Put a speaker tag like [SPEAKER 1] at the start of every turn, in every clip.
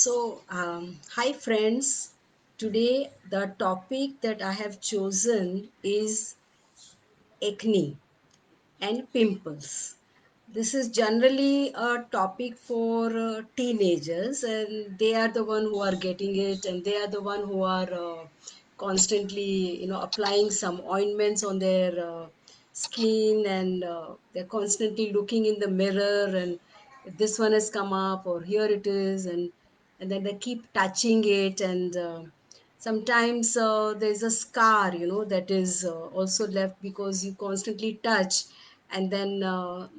[SPEAKER 1] Hi friends. Today, the topic that I have chosen is acne and pimples. This is generally a topic for teenagers, and they are the one who are getting it, and they are the one who are constantly, applying some ointments on their skin, and they're constantly looking in the mirror, and this one has come up, or here it is, and then they keep touching it, and sometimes there's a scar, that is also left because you constantly touch, and then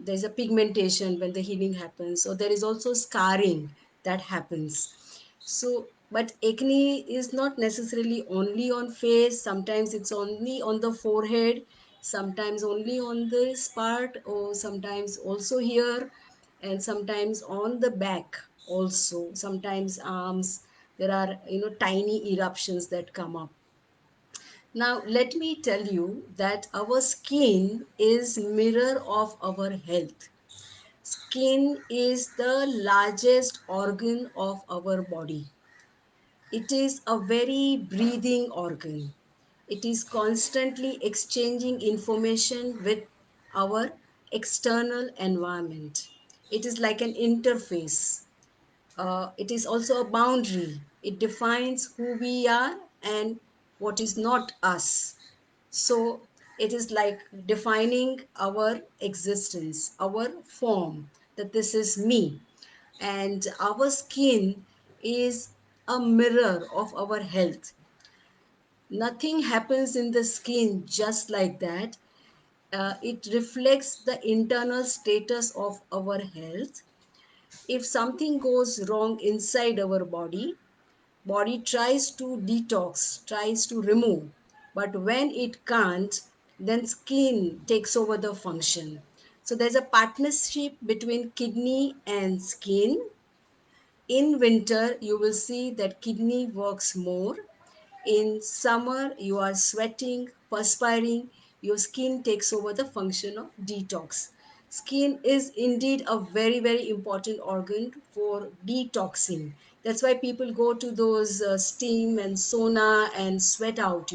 [SPEAKER 1] there's a pigmentation when the healing happens, so there is also scarring that happens. So but acne is not necessarily only on face. Sometimes it's only on the forehead, sometimes only on this part, or sometimes also here, and sometimes on the back also, sometimes arms. There are tiny eruptions that come up. Now let me tell you that our skin is mirror of our health. Skin is the largest organ of our body. It is a very breathing organ. It is constantly exchanging information with our external environment. It is like an interface. It is also a boundary. It defines who we are and what is not us. So it is like defining our existence, our form, that this is me. And our skin is a mirror of our health. Nothing happens in the skin just like that. It reflects the internal status of our health. If something goes wrong inside our body tries to detox, tries to remove, but when it can't, then skin takes over the function. So there's a partnership between kidney and skin. In winter, you will see that kidney works more. In summer, you are sweating, perspiring, your skin takes over the function of detox. Skin is indeed a very, very important organ for detoxing. That's why people go to those steam and sauna and sweat out,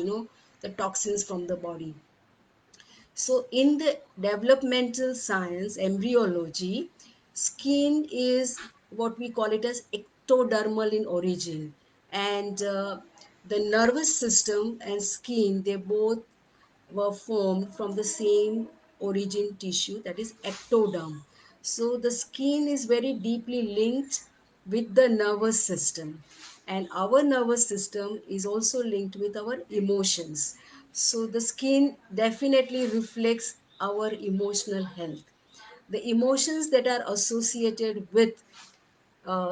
[SPEAKER 1] the toxins from the body. So, in the developmental science, embryology, skin is what we call it as ectodermal in origin, and the nervous system and skin, they both were formed from the same origin tissue, that is ectoderm. So the skin is very deeply linked with the nervous system, and our nervous system is also linked with our emotions. So the skin definitely reflects our emotional health. The emotions that are associated with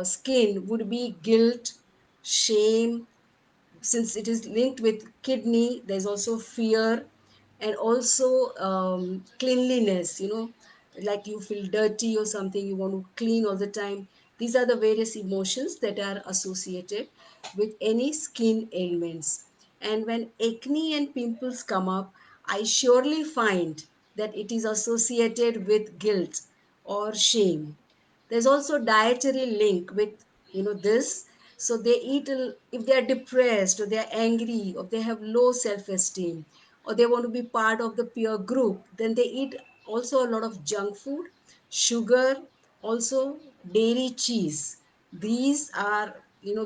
[SPEAKER 1] skin would be guilt, shame. Since it is linked with kidney, there's also fear, and also cleanliness, like you feel dirty or something, you want to clean all the time. These are the various emotions that are associated with any skin ailments. And when acne and pimples come up, I surely find that it is associated with guilt or shame. There's also dietary link with this. So they eat if they are depressed, or they are angry, or they have low self-esteem, or they want to be part of the peer group, then they eat also a lot of junk food, sugar, also dairy, cheese. These are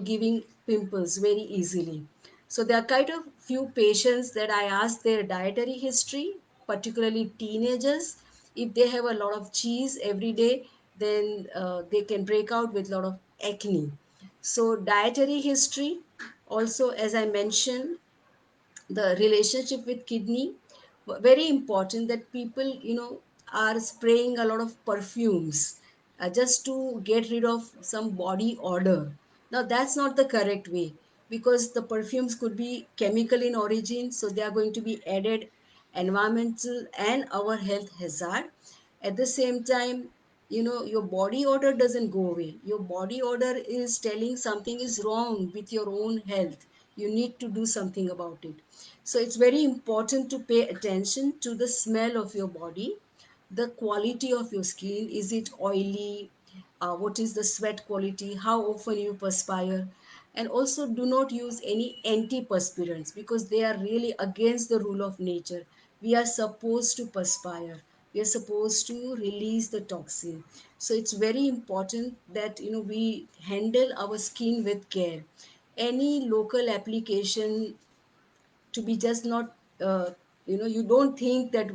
[SPEAKER 1] giving pimples very easily. So there are quite a few patients that I ask their dietary history, particularly teenagers. If they have a lot of cheese every day, then they can break out with a lot of acne. So dietary history, also as I mentioned, the relationship with kidney, very important that people are spraying a lot of perfumes just to get rid of some body odor. Now that's not the correct way, because the perfumes could be chemical in origin, so they are going to be added environmental and our health hazard. At the same time, your body odor doesn't go away. Your body odor is telling something is wrong with your own health. You need to do something about it. So it's very important to pay attention to the smell of your body, the quality of your skin. Is it oily? what is the sweat quality, how often you perspire, and also do not use any antiperspirants because they are really against the rule of nature. We are supposed to perspire. We are supposed to release the toxin. So it's very important that we handle our skin with care. Any local application to be just not you don't think that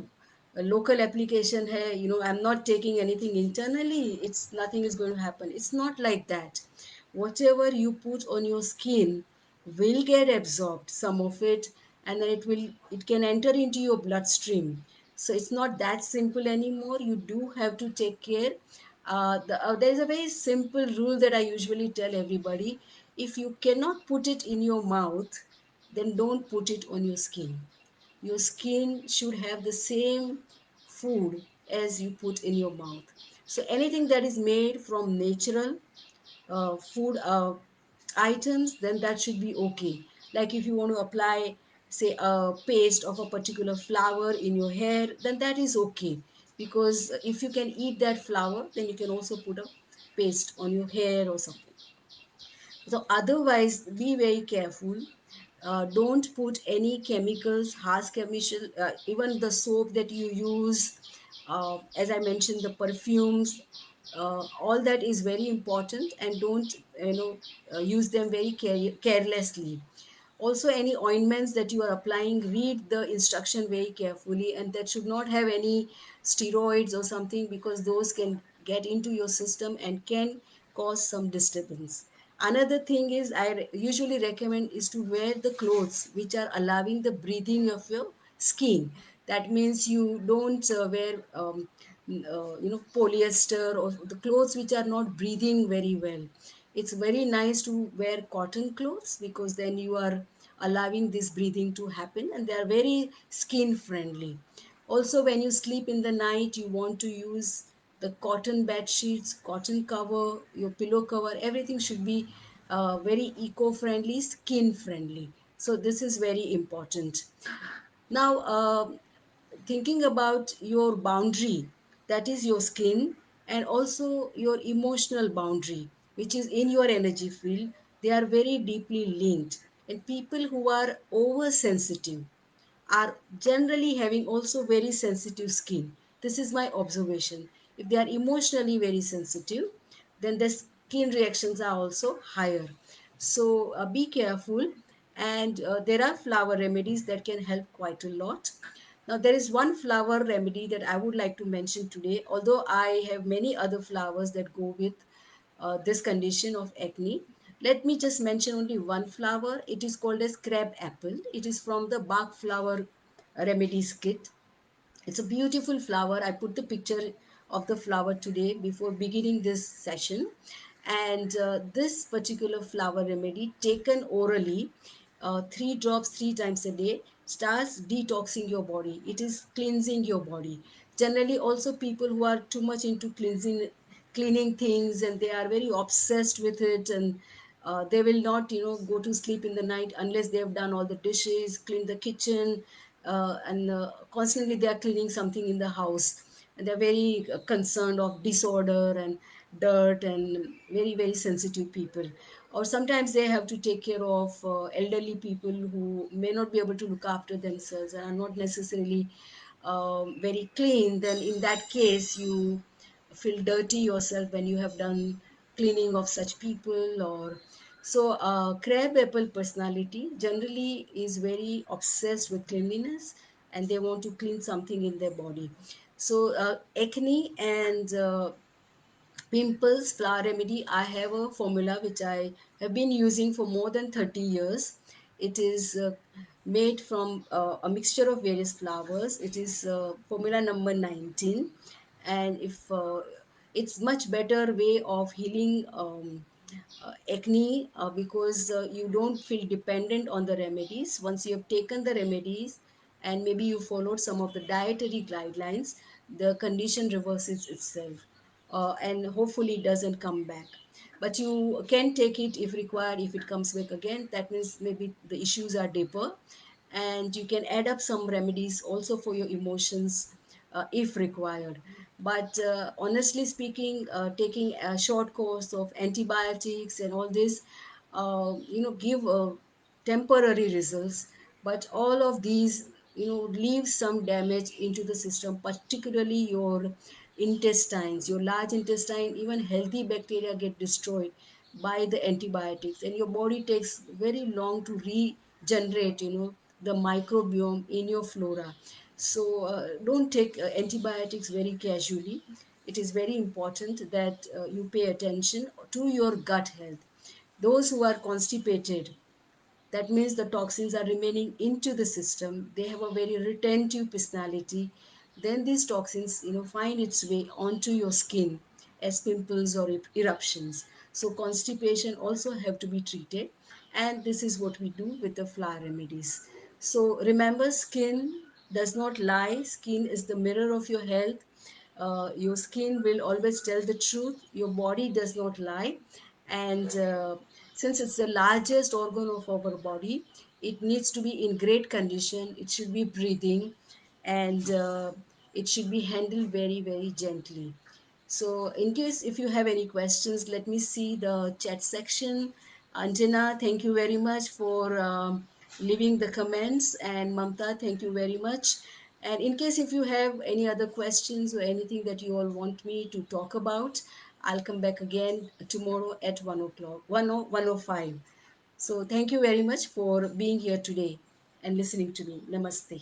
[SPEAKER 1] a local application hey I'm not taking anything internally, it's nothing is going to happen. It's not like that. Whatever you put on your skin will get absorbed, some of it, and then it can enter into your bloodstream. So it's not that simple anymore. You do have to take care. There's a very simple rule that I usually tell everybody: if you cannot put it in your mouth, then don't put it on your skin. Your skin should have the same food as you put in your mouth. So anything that is made from natural food items, then that should be okay. Like if you want to apply, say, a paste of a particular flower in your hair, then that is okay. Because if you can eat that flower, then you can also put a paste on your hair or something. So otherwise, be very careful. Don't put any chemicals, harsh chemical, even the soap that you use, as I mentioned, the perfumes, all that is very important, and don't use them very carelessly. Also, any ointments that you are applying, read the instruction very carefully, and that should not have any steroids or something, because those can get into your system and can cause some disturbance. Another thing is usually recommend is to wear the clothes which are allowing the breathing of your skin. That means you don't wear polyester or the clothes which are not breathing very well. It's very nice to wear cotton clothes because then you are allowing this breathing to happen, and they are very skin friendly. Also, when you sleep in the night, you want to use the cotton bed sheets, cotton cover, your pillow cover, everything should be very eco friendly, skin friendly. So this is very important. Now, thinking about your boundary, that is your skin, and also your emotional boundary, which is in your energy field, they are very deeply linked. And people who are oversensitive are generally having also very sensitive skin. This is my observation. If they are emotionally very sensitive, then the skin reactions are also higher. So be careful. And there are flower remedies that can help quite a lot. Now, there is one flower remedy that I would like to mention today, although I have many other flowers that go with this condition of acne. Let me just mention only one flower. It is called as crab apple. It is from the Bach flower remedies kit. It's a beautiful flower. I put the picture of the flower today before beginning this session. And this particular flower remedy, taken orally, 3 drops 3 times a day, starts detoxing your body. It is cleansing your body. Generally, also people who are too much into cleaning things, and they are very obsessed with it, and they will not go to sleep in the night unless they have done all the dishes, cleaned the kitchen, and constantly they are cleaning something in the house, and they're very concerned of disorder and dirt, and very very sensitive people. Or sometimes they have to take care of elderly people who may not be able to look after themselves and are not necessarily very clean. Then in that case, you feel dirty yourself when you have done cleaning of such people. Or so crab apple personality generally is very obsessed with cleanliness, and they want to clean something in their body. So acne and pimples flower remedy, I have a formula which I have been using for more than 30 years. It is made from a mixture of various flowers. It is formula number 19. And if it's much better way of healing acne, because you don't feel dependent on the remedies. Once you have taken the remedies and maybe you followed some of the dietary guidelines, the condition reverses itself, and hopefully doesn't come back. But you can take it if required. If it comes back again, that means maybe the issues are deeper, and you can add up some remedies also for your emotions if required. But honestly speaking, taking a short course of antibiotics and all this, give temporary results. But all of these, leave some damage into the system, particularly your intestines, your large intestine. Even healthy bacteria get destroyed by the antibiotics, and your body takes very long to regenerate, the microbiome in your flora. So don't take antibiotics very casually. It is very important that you pay attention to your gut health. Those who are constipated, that means the toxins are remaining into the system, they have a very retentive personality, then these toxins find its way onto your skin as pimples or eruptions. So constipation also have to be treated, and this is what we do with the flower remedies. So remember, skin does not lie. Skin is the mirror of your health. Your skin will always tell the truth. Your body does not lie. And since it's the largest organ of our body, it needs to be in great condition. It should be breathing, and it should be handled very, very gently. So, in case if you have any questions, let me see the chat section. Anjana, thank you very much for leaving the comments, and Mamta, thank you very much. And in case if you have any other questions or anything that you all want me to talk about, I'll come back again tomorrow at 1 o'clock, 1:05. So, thank you very much for being here today and listening to me. Namaste.